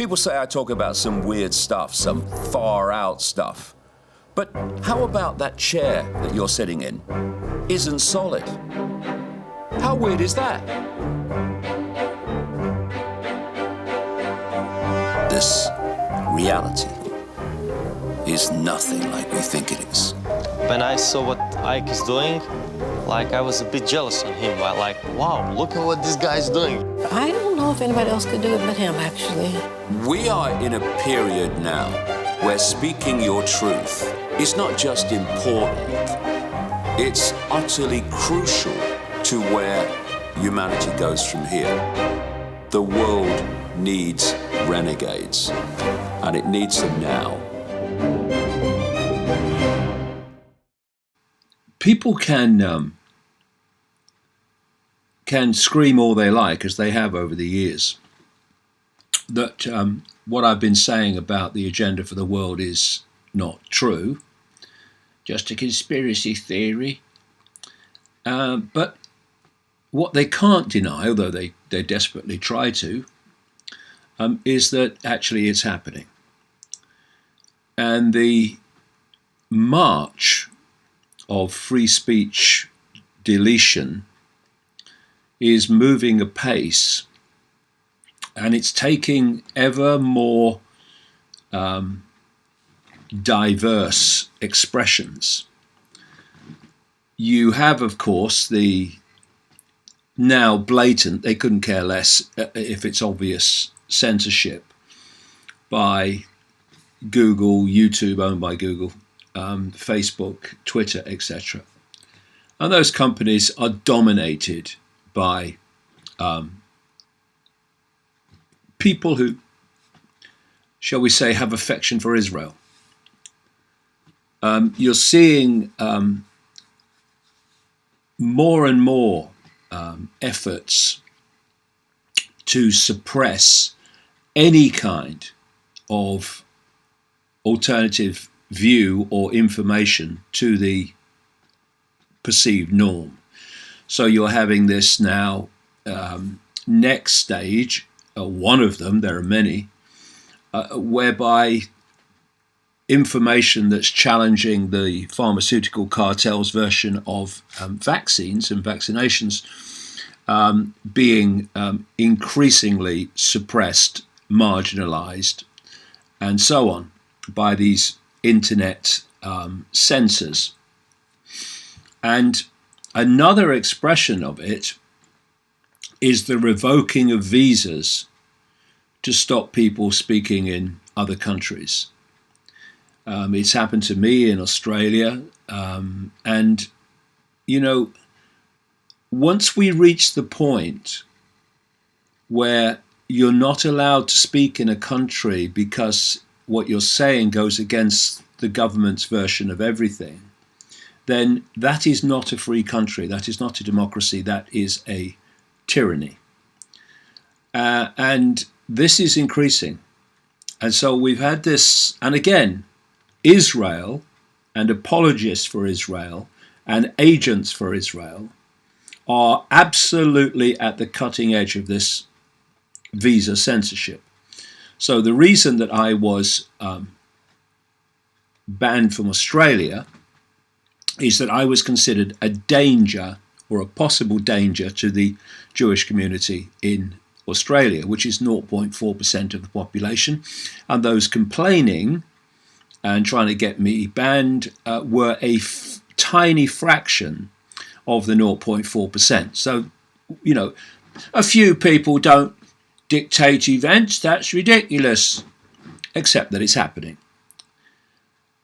People say I talk about some weird stuff, some far out stuff. But how about that chair that you're sitting in isn't solid? How weird is that? This reality is nothing like we think it is. When I saw what Icke is doing, I was a bit jealous on him. Wow, look at what this guy's doing. I don't know if anybody else could do it but him, actually. We are in a period now where speaking your truth is not just important, it's utterly crucial to where humanity goes from here. The world needs renegades, and it needs them now. People can scream all they like, as they have over the years, that what I've been saying about the agenda for the world is not true, just a conspiracy theory. But what they can't deny, although they desperately try to, is that actually it's happening. And the march of free speech deletion is moving apace, and it's taking ever more diverse expressions. You have, of course, the now blatant, they couldn't care less if it's obvious, censorship by Google, YouTube owned by Google, Facebook, Twitter, etc. And those companies are dominated by people who, shall we say, have affection for Israel. You're seeing more and more efforts to suppress any kind of alternative view or information to the perceived norm. So you're having this now next stage, one of them, there are many, whereby information that's challenging the pharmaceutical cartel's version of vaccines and vaccinations being increasingly suppressed, marginalized, and so on by these internet censors. And another expression of it is the revoking of visas to stop people speaking in other countries. It's happened to me in Australia. And, you know, once we reach the point where you're not allowed to speak in a country because what you're saying goes against the government's version of everything, then that is not a free country. That is not a democracy. That is a tyranny. And this is increasing. And so we've had this, and again, Israel and apologists for Israel and agents for Israel are absolutely at the cutting edge of this visa censorship. So the reason that I was banned from Australia is that I was considered a danger or a possible danger to the Jewish community in Australia, which is 0.4% of the population. And those complaining and trying to get me banned were a tiny fraction of the 0.4%. So, you know, a few people don't dictate events. That's ridiculous, except that it's happening.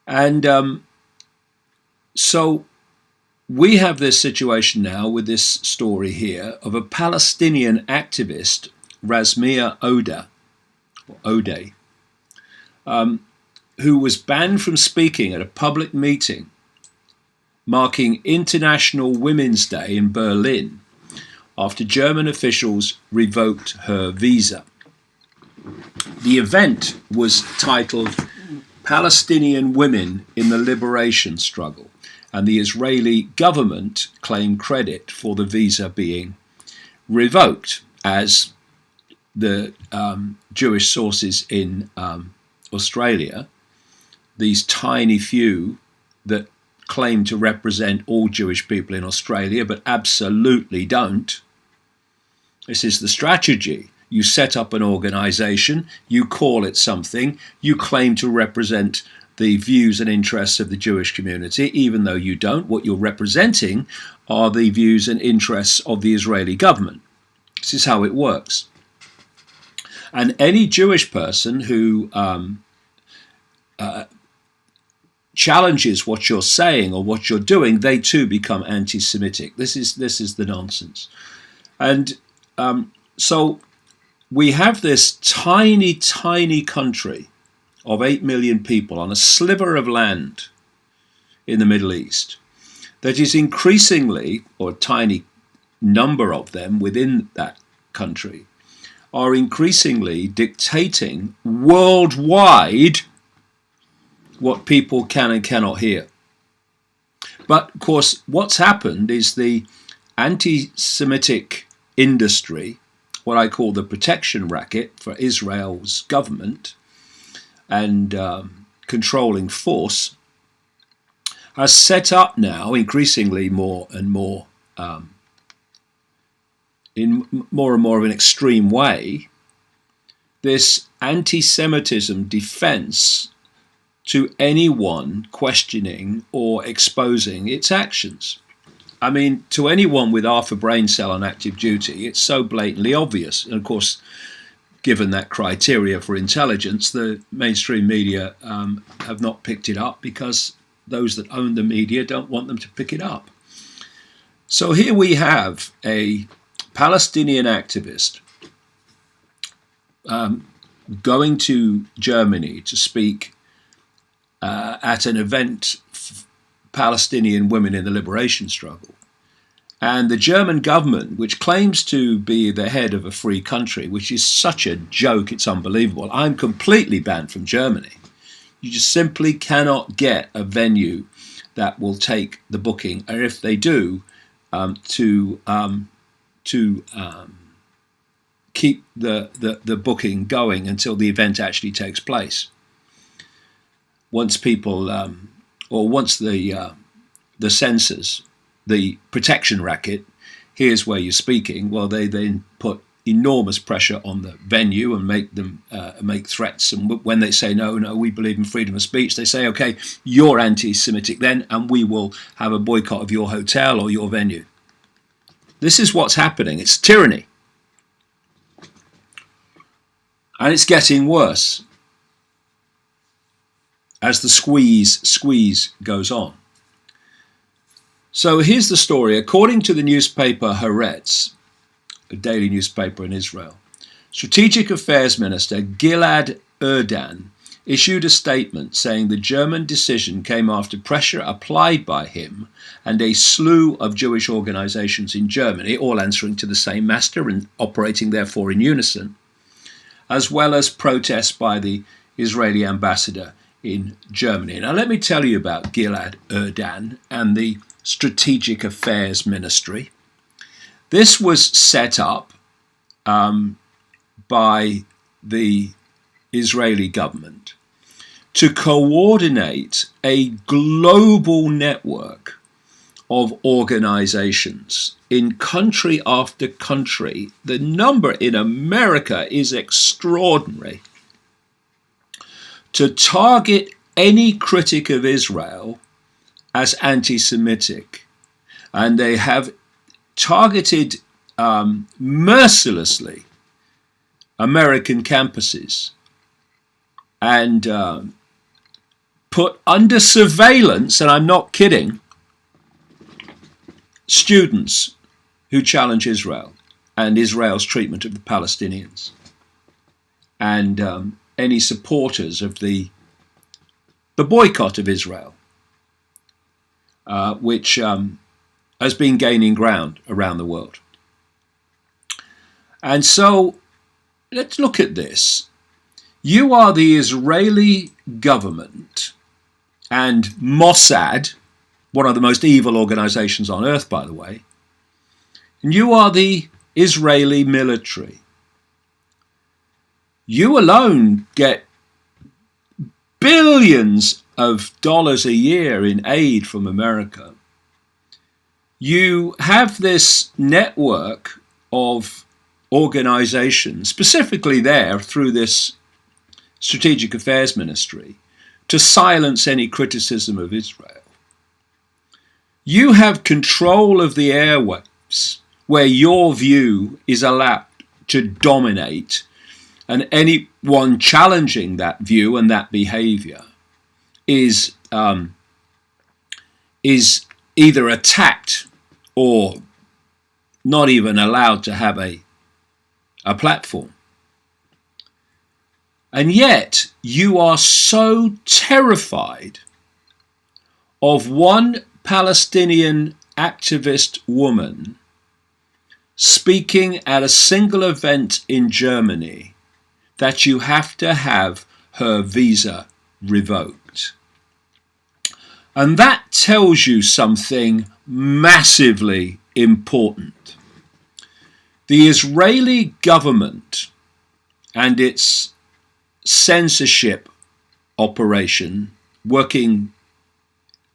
And so we have this situation now with this story here of a Palestinian activist, Rasmea Odeh, who was banned from speaking at a public meeting marking International Women's Day in Berlin after German officials revoked her visa. The event was titled Palestinian Women in the Liberation Struggle, and the Israeli government claimed credit for the visa being revoked, as the Jewish sources in Australia, these tiny few that claim to represent all Jewish people in Australia, but absolutely don't. This is the strategy. You set up an organization, you call it something, you claim to represent the views and interests of the Jewish community, even though you don't. What you're representing are the views and interests of the Israeli government. This is how it works. And any Jewish person who challenges what you're saying or what you're doing, they too become anti-Semitic. This is the nonsense. And so we have this tiny, tiny country of 8 million people on a sliver of land in the Middle East that is increasingly, or a tiny number of them within that country, are increasingly dictating worldwide what people can and cannot hear. But of course, what's happened is the anti-Semitic industry, what I call the protection racket for Israel's government and controlling force, has set up now increasingly more and more in more and more of an extreme way, this anti-Semitism defense to anyone questioning or exposing its actions. I mean, to anyone with half a brain cell on active duty, it's so blatantly obvious. And of course, given that criteria for intelligence, the mainstream media have not picked it up because those that own the media don't want them to pick it up. So here we have a Palestinian activist going to Germany to speak at an event for Palestinian women in the liberation struggle. And the German government, which claims to be the head of a free country, which is such a joke, it's unbelievable. I'm completely banned from Germany. You just simply cannot get a venue that will take the booking, or if they do, to keep the booking going until the event actually takes place. Once people, or once the censors, the protection racket, here's where you're speaking, well, they then put enormous pressure on the venue and make them make threats. And when they say, no, we believe in freedom of speech, they say, okay, you're anti-Semitic then, and we will have a boycott of your hotel or your venue. This is what's happening. It's tyranny. And it's getting worse as the squeeze goes on. So here's the story. According to the newspaper Haaretz, a daily newspaper in Israel, Strategic Affairs Minister Gilad Erdan issued a statement saying the German decision came after pressure applied by him and a slew of Jewish organizations in Germany, all answering to the same master and operating therefore in unison, as well as protests by the Israeli ambassador in Germany. Now let me tell you about Gilad Erdan and the Strategic Affairs Ministry. This was set up by the Israeli government to coordinate a global network of organizations in country after country. The number in America is extraordinary. To target any critic of Israel as anti-Semitic. And they have targeted mercilessly American campuses and put under surveillance, and I'm not kidding, students who challenge Israel and Israel's treatment of the Palestinians and any supporters of the boycott of Israel, which has been gaining ground around the world. And so let's look at this. You are the Israeli government and Mossad, one of the most evil organizations on earth, by the way, and you are the Israeli military. You alone get billions of dollars a year in aid from America. You have this network of organizations, specifically there through this Strategic Affairs Ministry, to silence any criticism of Israel. You have control of the airwaves where your view is allowed to dominate, and anyone challenging that view and that behavior is either attacked or not even allowed to have a platform. And yet you are so terrified of one Palestinian activist woman speaking at a single event in Germany that you have to have her visa revoked. And that tells you something massively important. The Israeli government and its censorship operation working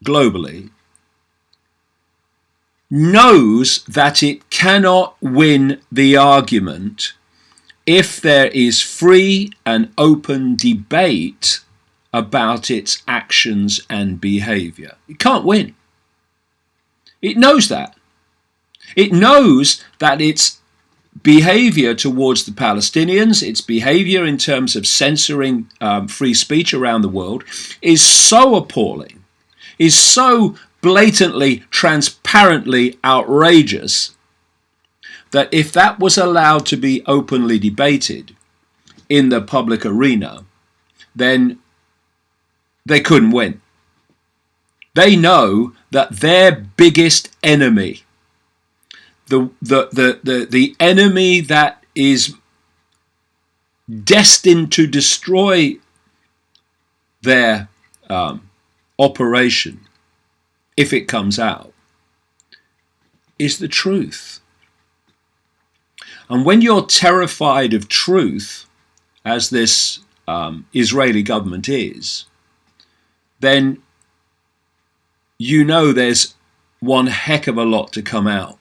globally knows that it cannot win the argument if there is free and open debate about its actions and behavior. It can't win. It knows that. It knows that its behavior towards the Palestinians, its behavior in terms of censoring free speech around the world is so appalling, is so blatantly, transparently outrageous, that if that was allowed to be openly debated in the public arena, then they couldn't win. They know that their biggest enemy, the enemy that is destined to destroy their operation, if it comes out, is the truth. And when you're terrified of truth, as this Israeli government is, then you know there's one heck of a lot to come out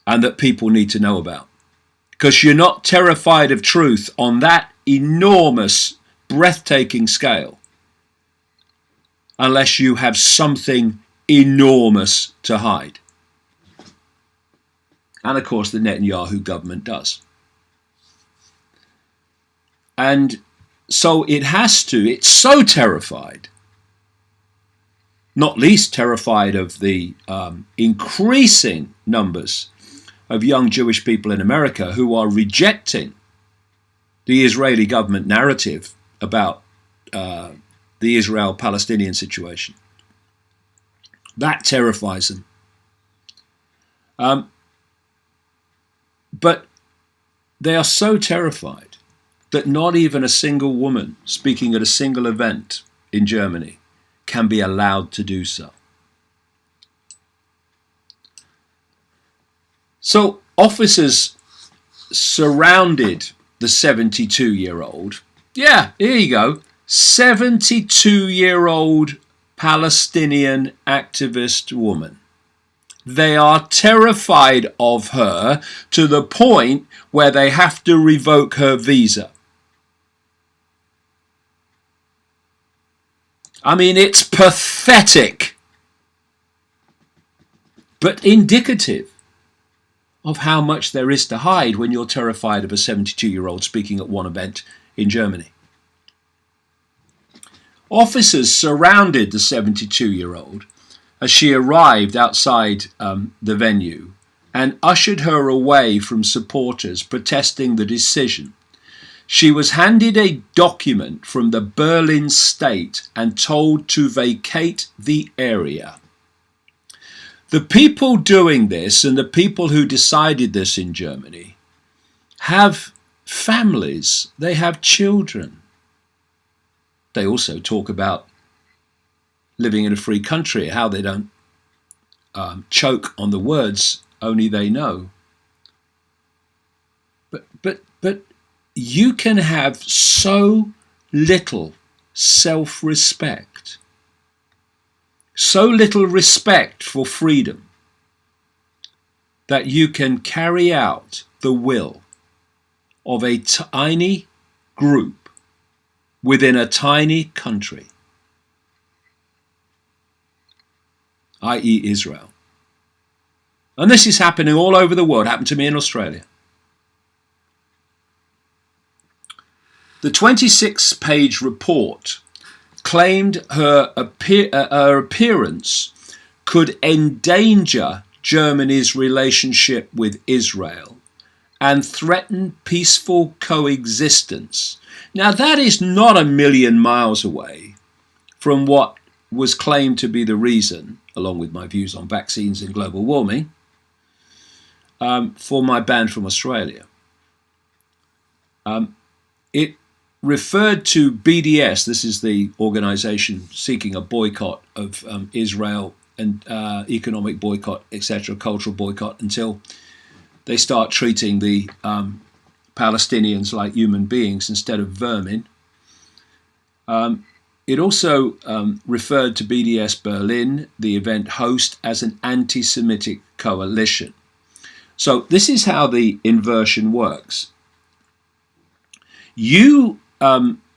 and that people need to know about. Because you're not terrified of truth on that enormous, breathtaking scale unless you have something enormous to hide. And of course the Netanyahu government does. And so it's so terrified, not least terrified of the increasing numbers of young Jewish people in America who are rejecting the Israeli government narrative about the Israel-Palestinian situation. That terrifies them. But they are so terrified that not even a single woman speaking at a single event in Germany can be allowed to do so. So officers surrounded the 72-year-old. Yeah, here you go. 72-year-old Palestinian activist woman. They are terrified of her to the point where they have to revoke her visa. I mean, it's pathetic, but indicative of how much there is to hide when you're terrified of a 72-year-old speaking at one event in Germany. Officers surrounded the 72-year-old as she arrived outside the venue and ushered her away from supporters protesting the decision. She was handed a document from the Berlin state and told to vacate the area. The people doing this and the people who decided this in Germany have families, they have children. They also talk about living in a free country, how they don't choke on the words only they know. But you can have so little self-respect, so little respect for freedom, that you can carry out the will of a tiny group within a tiny country, i.e. Israel. And this is happening all over the world. It happened to me in Australia. The 26-page report claimed her appearance could endanger Germany's relationship with Israel and threaten peaceful coexistence. Now, that is not a million miles away from what was claimed to be the reason, along with my views on vaccines and global warming, for my ban from Australia. It referred to BDS, this is the organization seeking a boycott of Israel and economic boycott, etc., cultural boycott, until they start treating the Palestinians like human beings instead of vermin. It also referred to BDS Berlin, the event host, as an anti-Semitic coalition. So this is how the inversion works. You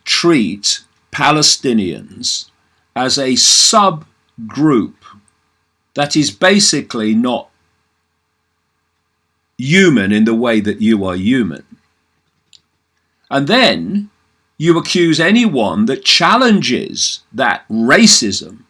treat Palestinians as a subgroup that is basically not human in the way that you are human. And then you accuse anyone that challenges that racism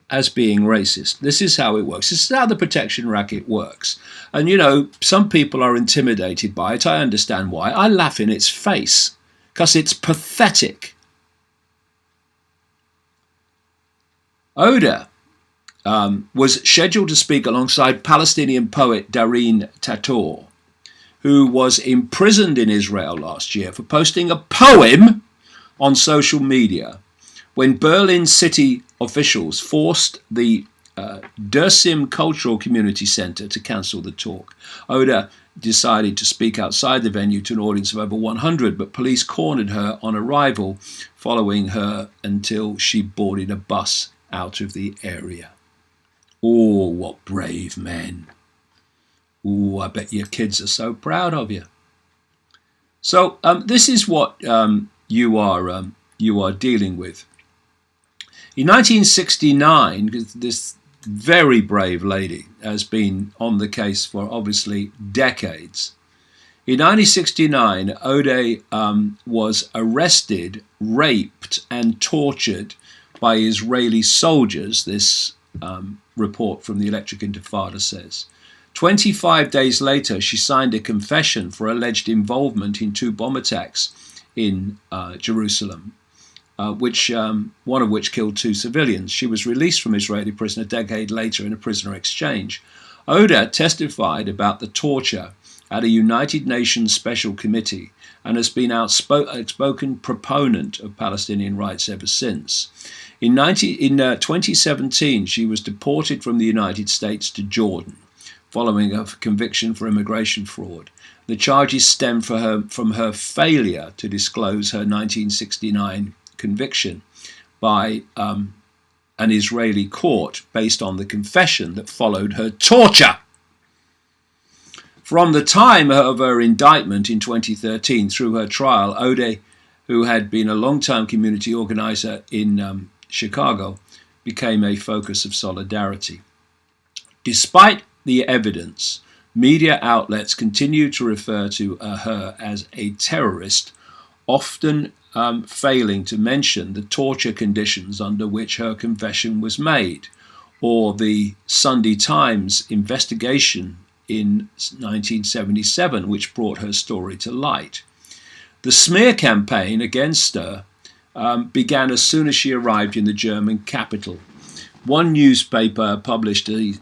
as being racist. This is how it works. This is how the protection racket works. And, you know, some people are intimidated by it. I understand why. I laugh in its face because it's pathetic. Oda was scheduled to speak alongside Palestinian poet Dareen Tator, who was imprisoned in Israel last year for posting a poem on social media when Berlin city officials forced the Dersim Cultural Community Center to cancel the talk. Oda decided to speak outside the venue to an audience of over 100, but police cornered her on arrival, following her until she boarded a bus out of the area. Oh, what brave men. Oh, I bet your kids are so proud of you. So this is what you are dealing with. In 1969, this very brave lady has been on the case for obviously decades. In 1969, Ode was arrested, raped, and tortured by Israeli soldiers, this report from the Electric Intifada says. 25 days later, she signed a confession for alleged involvement in 2 bomb attacks in Jerusalem, one of which killed 2 civilians. She was released from Israeli prison a decade later in a prisoner exchange. Oda testified about the torture at a United Nations Special Committee and has been outspoken proponent of Palestinian rights ever since. In 2017, she was deported from the United States to Jordan following a conviction for immigration fraud. The charges stem from her failure to disclose her 1969 conviction by an Israeli court based on the confession that followed her torture. From the time of her indictment in 2013 through her trial, Ode, who had been a long-time community organizer in Chicago, became a focus of solidarity. Despite the evidence, media outlets continue to refer to her as a terrorist, often failing to mention the torture conditions under which her confession was made, or the Sunday Times investigation in 1977, which brought her story to light. The smear campaign against her began as soon as she arrived in the German capital. One newspaper published a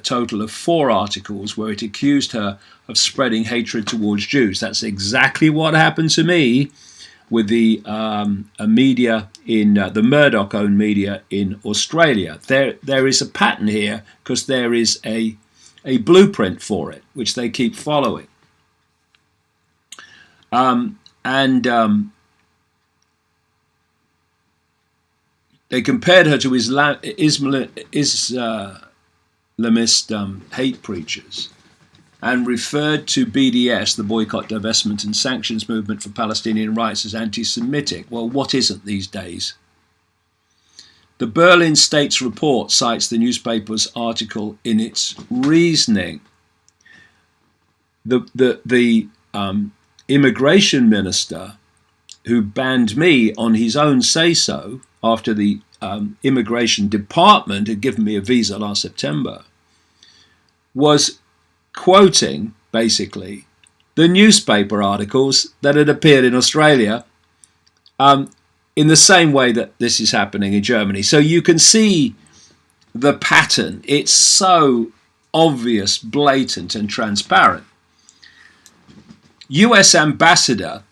total of 4 articles where it accused her of spreading hatred towards Jews. That's exactly what happened to me with the media in the Murdoch-owned media in Australia. There is a pattern here because there is a a blueprint for it, which they keep following. They compared her to Islamist hate preachers and referred to BDS, the Boycott, Divestment and Sanctions Movement for Palestinian Rights, as anti-Semitic. Well, what isn't these days? The Berlin State's report cites the newspaper's article in its reasoning. The immigration minister who banned me on his own say-so after the immigration department had given me a visa last September was quoting, basically, the newspaper articles that had appeared in Australia in the same way that this is happening in Germany. So you can see the pattern. It's so obvious, blatant and transparent. US Ambassador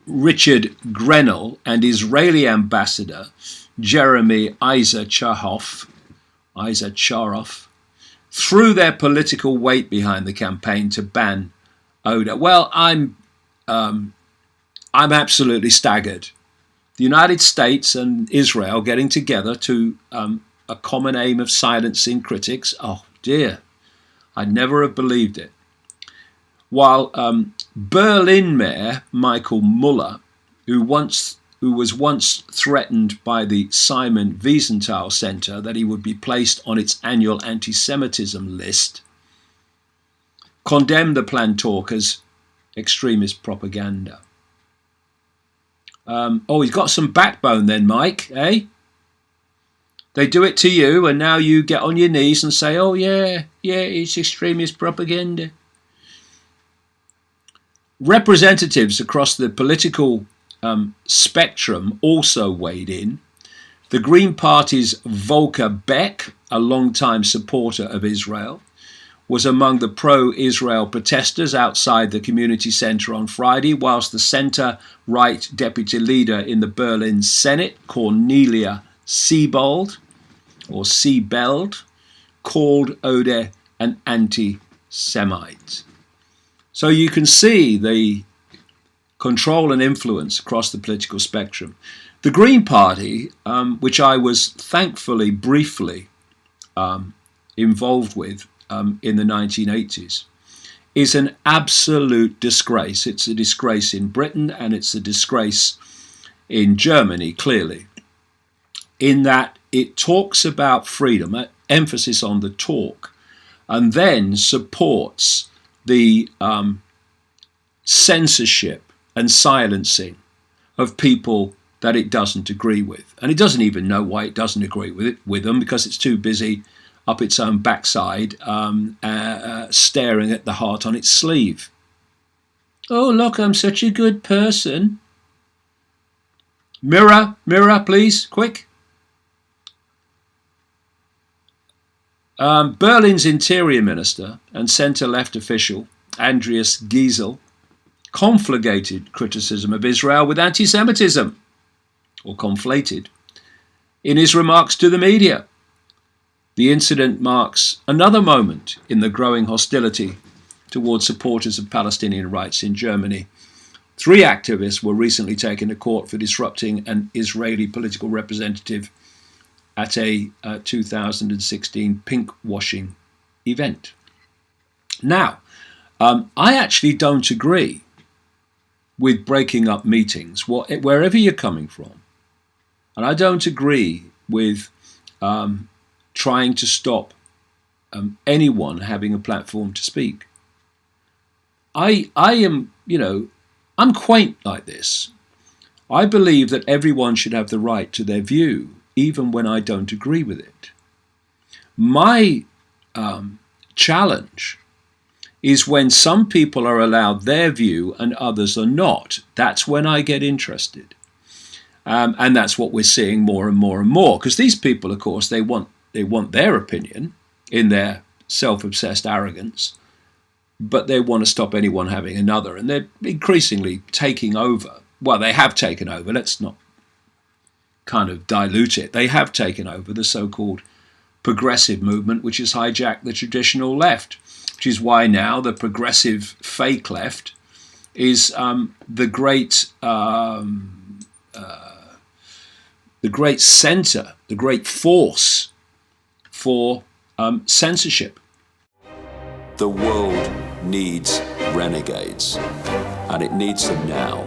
Richard Grenell and Israeli Ambassador Jeremy Isaacharoff threw their political weight behind the campaign to ban Oda. Well, I'm absolutely staggered. The United States and Israel getting together to a common aim of silencing critics. Oh dear, I'd never have believed it. While Berlin Mayor Michael Muller, who was once threatened by the Simon Wiesenthal Center that he would be placed on its annual anti-Semitism list, condemned the planned talk as extremist propaganda. He's got some backbone then, Mike, eh? They do it to you and now you get on your knees and say, oh yeah, it's extremist propaganda. Representatives across the political spectrum also weighed in. The Green Party's Volker Beck, a long-time supporter of Israel, was among the pro-Israel protesters outside the community centre on Friday, whilst the centre-right deputy leader in the Berlin Senate, Cornelia Siebold, called Ode an anti-Semite. So you can see the control and influence across the political spectrum. The Green Party, which I was thankfully briefly involved with in the 1980s, is an absolute disgrace. It's a disgrace in Britain and it's a disgrace in Germany, clearly, in that it talks about freedom, emphasis on the talk, and then supports the censorship and silencing of people that it doesn't agree with. And it doesn't even know why it doesn't agree with them, because it's too busy up its own backside staring at the heart on its sleeve. Oh, look, I'm such a good person. Mirror, please, quick. Berlin's interior minister and centre-left official, Andreas Giesel, conflagrated criticism of Israel with anti-Semitism, or conflated, in his remarks to the media. The incident marks another moment in the growing hostility towards supporters of Palestinian rights in Germany. 3 activists were recently taken to court for disrupting an Israeli political representative at a 2016 pink-washing event. Now, I actually don't agree with breaking up meetings, wherever you're coming from. And I don't agree with trying to stop anyone having a platform to speak. I am, I'm quaint like this. I believe that everyone should have the right to their view, even when I don't agree with it. My challenge is when some people are allowed their view and others are not. That's when I get interested. And that's what we're seeing more and more and more. Because these people, of course, they want their opinion in their self-obsessed arrogance, but they want to stop anyone having another. And they're increasingly taking over. Well, they have taken over. Let's not kind of dilute it. They have taken over the so-called progressive movement which has hijacked the traditional left, which is why now the progressive fake left is the great center, the great force for censorship. The world needs renegades, and it needs them now.